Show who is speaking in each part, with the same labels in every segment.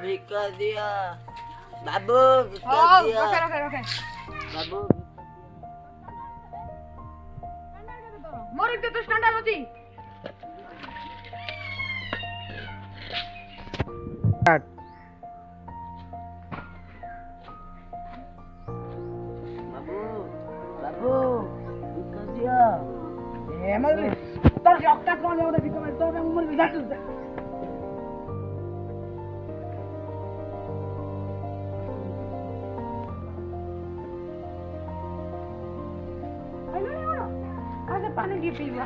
Speaker 1: भिका दिया बाबू, भिका दिया
Speaker 2: रखे
Speaker 1: बाबू।
Speaker 2: मोर एक तो स्टैंडर्ड होती
Speaker 1: बाबू बाबू भिका दिया।
Speaker 2: ए मल तर रक्ता कोण एवढं भिका मारतो तर उमर विजात पानी की पीवा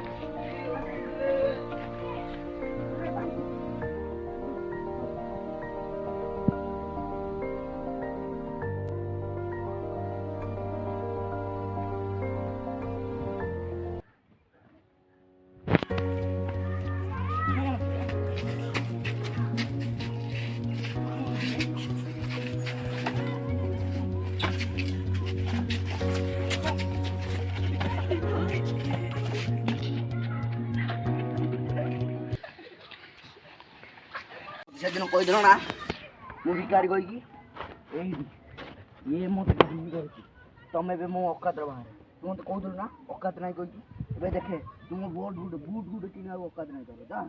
Speaker 1: ସେଦିନ କହିଦେଲ ନା ମୁଁ ଭିକାରୀ କହିକି ଇଏ ମୋତେ ଭିକାରୀ କହିଛି। ତମେ ଏବେ ମୋ ଅକାତର ବାହାରେ ତୁ ମୋତେ କହୁଥିଲୁ ନା ଅକାତ ନାହିଁ କହିକି। ଏବେ ଦେଖେ ତୁ ମୋ ବୁଟ ଗୁଟେ କିଣିବାକୁ ଅକାତ ନାହିଁ ତୋର ଯା।